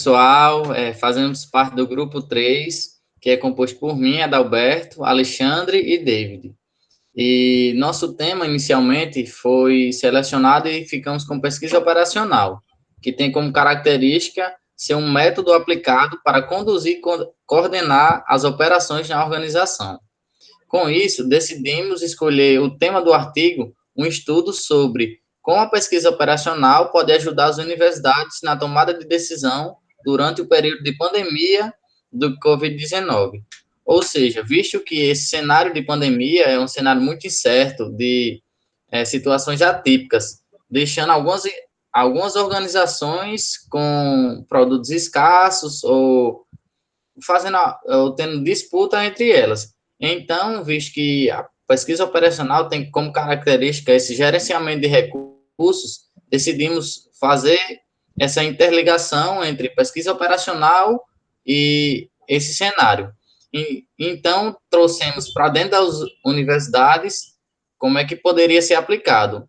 pessoal, fazemos parte do grupo 3, que é composto por mim, Adalberto, Alexandre e David. E nosso tema, inicialmente, foi selecionado e ficamos com pesquisa operacional, que tem como característica ser um método aplicado para conduzir e coordenar as operações na organização. Com isso, decidimos escolher o tema do artigo, um estudo sobre como a pesquisa operacional pode ajudar as universidades na tomada de decisão durante o período de pandemia do Covid-19. Ou seja, visto que esse cenário de pandemia é um cenário muito incerto, de situações atípicas, deixando algumas organizações com produtos escassos ou ou tendo disputa entre elas. Então, visto que a pesquisa operacional tem como característica esse gerenciamento de recursos, decidimos fazer essa interligação entre pesquisa operacional e esse cenário. Então, trouxemos para dentro das universidades como é que poderia ser aplicado.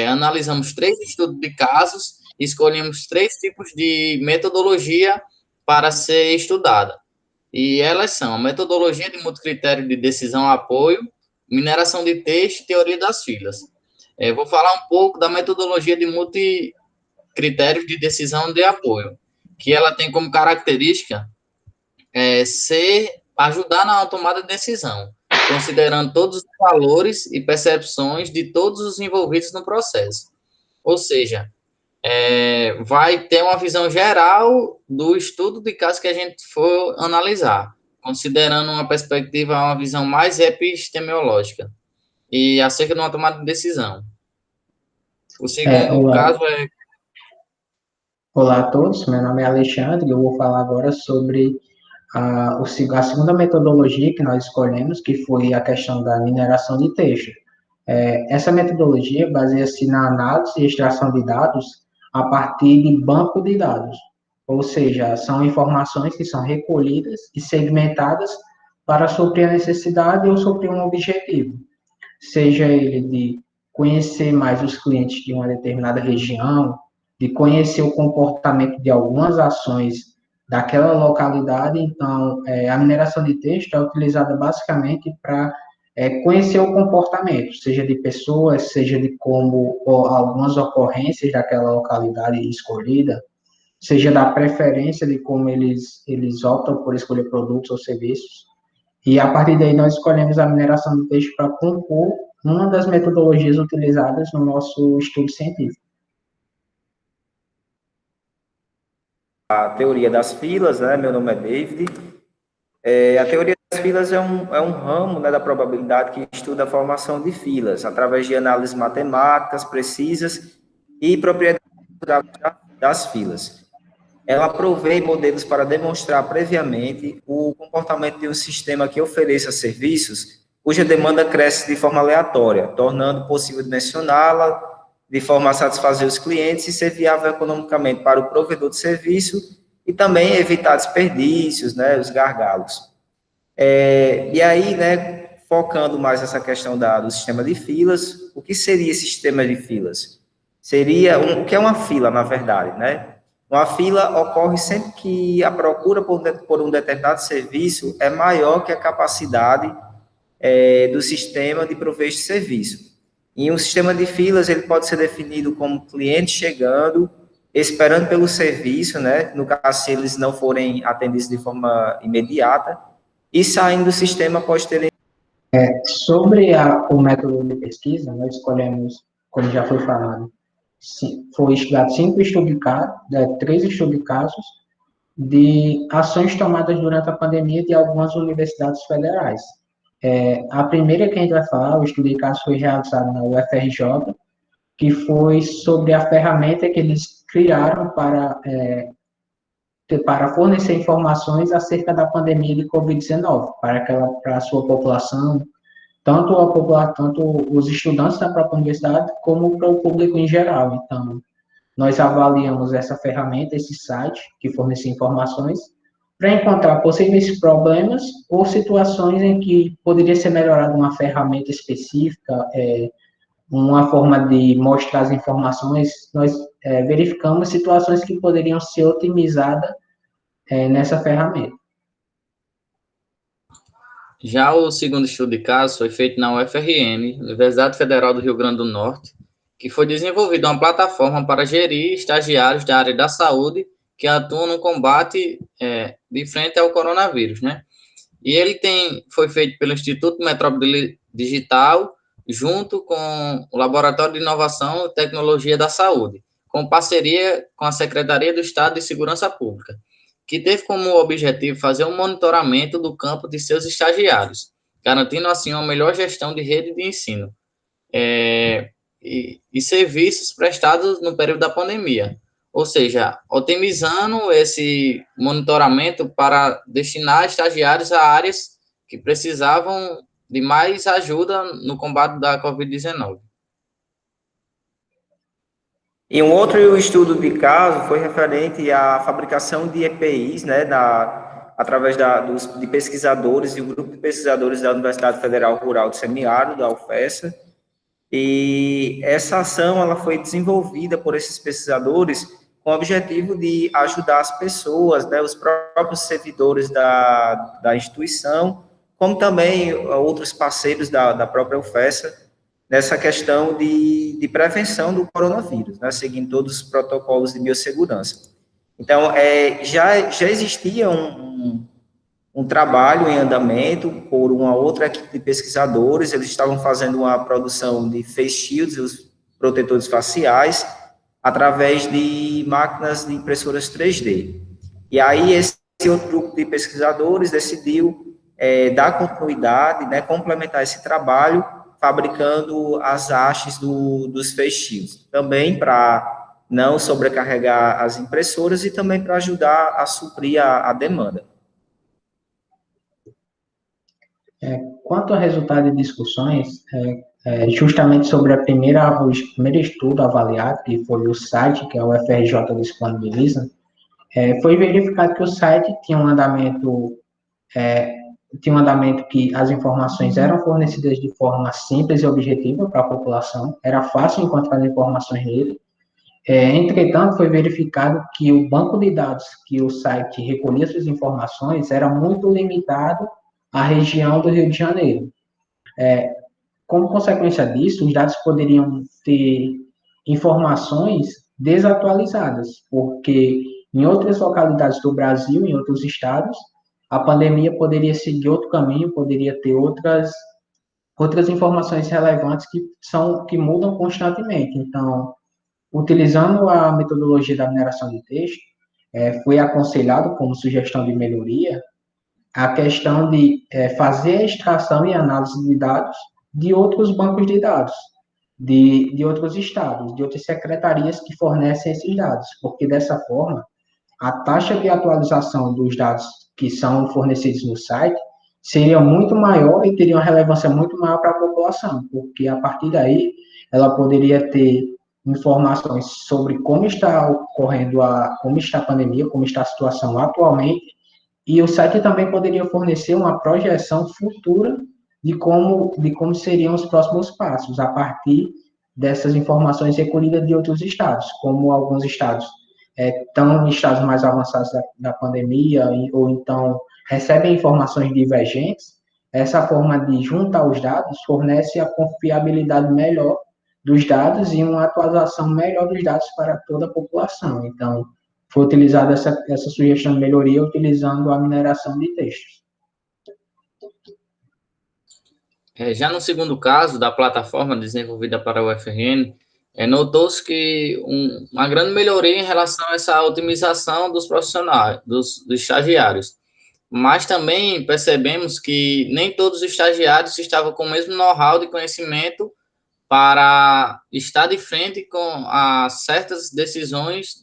Analisamos 3 estudos de casos, escolhemos 3 tipos de metodologia para ser estudada. E elas são a metodologia de multicritério de decisão-apoio, mineração de texto e teoria das filas. Vou falar um pouco da metodologia de multicritérios de decisão de apoio, que ela tem como característica ajudar na tomada de decisão, considerando todos os valores e percepções de todos os envolvidos no processo. Ou seja, vai ter uma visão geral do estudo de caso que a gente for analisar, considerando uma perspectiva, uma visão mais epistemológica, e acerca de uma tomada de decisão. O segundo caso é... Olá a todos, meu nome é Alexandre e eu vou falar agora sobre a segunda metodologia que nós escolhemos, que foi a questão da mineração de texto. Essa metodologia baseia-se na análise e extração de dados a partir de banco de dados, ou seja, são informações que são recolhidas e segmentadas para suprir a necessidade ou suprir um objetivo, seja ele de conhecer mais os clientes de uma determinada região, de conhecer o comportamento de algumas ações daquela localidade. Então, a mineração de texto é utilizada basicamente para conhecer o comportamento, seja de pessoas, seja de como algumas ocorrências daquela localidade escolhida, seja da preferência de como eles optam por escolher produtos ou serviços. E a partir daí nós escolhemos a mineração de texto para compor uma das metodologias utilizadas no nosso estudo científico. A teoria das filas, né? Meu nome é David. A teoria das filas é um ramo, né, da probabilidade que estuda a formação de filas, através de análises matemáticas precisas e propriedades das filas. Ela provê modelos para demonstrar previamente o comportamento de um sistema que ofereça serviços cuja demanda cresce de forma aleatória, tornando possível dimensioná-la de forma a satisfazer os clientes e ser viável economicamente para o provedor de serviço e também evitar desperdícios, né, os gargalos. E aí, né, focando mais nessa questão do sistema de filas, o que seria esse sistema de filas? Seria o que é uma fila, na verdade, né? Uma fila ocorre sempre que a procura por um determinado serviço é maior que a capacidade do sistema de prover de serviço. E um sistema de filas, ele pode ser definido como cliente chegando, esperando pelo serviço, né? No caso, se eles não forem atendidos de forma imediata, e saindo do sistema após terem... Sobre o método de pesquisa, nós escolhemos, como já foi falado, foi estudado 3 estudos de casos de ações tomadas durante a pandemia de algumas universidades federais. A primeira que a gente vai falar, o estudo de casos, foi realizado na UFRJ, que foi sobre a ferramenta que eles criaram para fornecer informações acerca da pandemia de Covid-19 para a sua população, tanto os estudantes da própria universidade, como para o público em geral. Então, nós avaliamos essa ferramenta, esse site, que fornecia informações, para encontrar possíveis problemas ou situações em que poderia ser melhorada uma ferramenta específica, uma forma de mostrar as informações. Nós verificamos situações que poderiam ser otimizadas nessa ferramenta. Já o segundo estudo de caso foi feito na UFRN, Universidade Federal do Rio Grande do Norte, que foi desenvolvida uma plataforma para gerir estagiários da área da saúde que atuam no combate de frente ao coronavírus, né? E ele foi feito pelo Instituto Metrópole Digital, junto com o Laboratório de Inovação e Tecnologia da Saúde, com parceria com a Secretaria do Estado de Segurança Pública, que teve como objetivo fazer um monitoramento do campo de seus estagiários, garantindo assim uma melhor gestão de rede de ensino e serviços prestados no período da pandemia. Ou seja, otimizando esse monitoramento para destinar estagiários a áreas que precisavam de mais ajuda no combate da Covid-19. E um outro estudo de caso foi referente à fabricação de EPIs, né, através de pesquisadores e o grupo de pesquisadores da Universidade Federal Rural do Semiárido, da UFESA. E essa ação ela foi desenvolvida por esses pesquisadores com o objetivo de ajudar as pessoas, né, os próprios servidores da instituição, como também outros parceiros da própria UFESA, nessa questão de prevenção do coronavírus, né, seguindo todos os protocolos de biossegurança. Então, já existia um trabalho em andamento por uma outra equipe de pesquisadores, eles estavam fazendo uma produção de face shields, os protetores faciais, através de máquinas de impressoras 3D. E aí, esse outro grupo de pesquisadores decidiu dar continuidade, né, complementar esse trabalho, fabricando as hastes dos face shields, também para não sobrecarregar as impressoras e também para ajudar a suprir a demanda. Quanto ao resultado de discussões, justamente sobre o primeiro estudo avaliado, que foi o site que a UFRJ disponibiliza, foi verificado que o site tinha um andamento que as informações eram fornecidas de forma simples e objetiva para a população, era fácil encontrar as informações nele. Entretanto, foi verificado que o banco de dados que o site recolhia suas informações era muito limitado à região do Rio de Janeiro. Como consequência disso, os dados poderiam ter informações desatualizadas, porque em outras localidades do Brasil, em outros estados, a pandemia poderia seguir outro caminho, poderia ter outras informações relevantes que mudam constantemente. Então, utilizando a metodologia da mineração de texto, foi aconselhado como sugestão de melhoria a questão de fazer a extração e análise de dados de outros bancos de dados, de outros estados, de outras secretarias que fornecem esses dados, porque dessa forma, a taxa de atualização dos dados que são fornecidos no site seria muito maior e teria uma relevância muito maior para a população, porque a partir daí ela poderia ter informações sobre como está ocorrendo como está a pandemia, como está a situação atualmente, e o site também poderia fornecer uma projeção futura de como seriam os próximos passos, a partir dessas informações recolhidas de outros estados, como alguns estados estão em estados mais avançados da pandemia, ou então recebem informações divergentes. Essa forma de juntar os dados fornece a confiabilidade melhor dos dados e uma atualização melhor dos dados para toda a população. Então, foi utilizada essa sugestão de melhoria utilizando a mineração de textos. Já no segundo caso, da plataforma desenvolvida para o UFRN, notou-se que uma grande melhoria em relação a essa otimização dos profissionais, dos estagiários. Mas também percebemos que nem todos os estagiários estavam com o mesmo know-how de conhecimento para estar de frente com certas decisões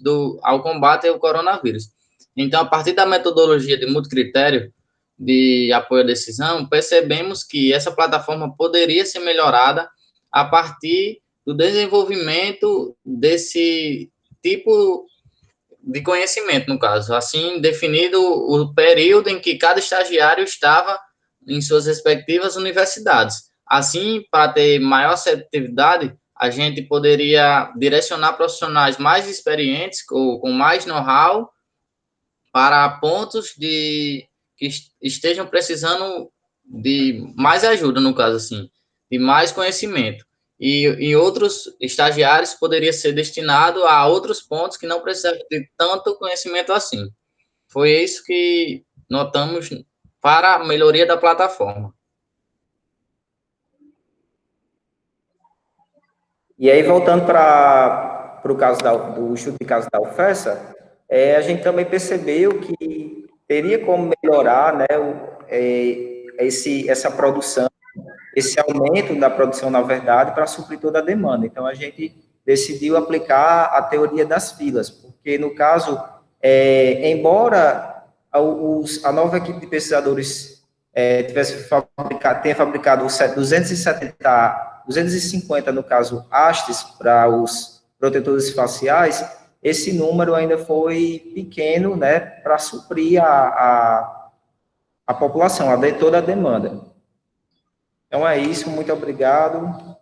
ao combate ao coronavírus. Então, a partir da metodologia de multicritério de apoio à decisão, percebemos que essa plataforma poderia ser melhorada a partir do desenvolvimento desse tipo de conhecimento, no caso. Assim, definido o período em que cada estagiário estava em suas respectivas universidades. Assim, para ter maior assertividade, a gente poderia direcionar profissionais mais experientes, com mais know-how, para pontos que estejam precisando de mais ajuda, no caso, assim, de mais conhecimento. E outros estagiários poderia ser destinado a outros pontos que não precisavam de tanto conhecimento assim. Foi isso que notamos para a melhoria da plataforma. E aí, voltando para o caso do estudo de caso da UFESA, a gente também percebeu que teria como melhorar, né, essa produção, esse aumento da produção, na verdade, para suprir toda a demanda. Então, a gente decidiu aplicar a teoria das filas, porque, no caso, embora a nova equipe de pesquisadores tenha fabricado 250, no caso, hastes para os protetores faciais, esse número ainda foi pequeno, né, para suprir a população, toda a demanda. Então é isso, muito obrigado.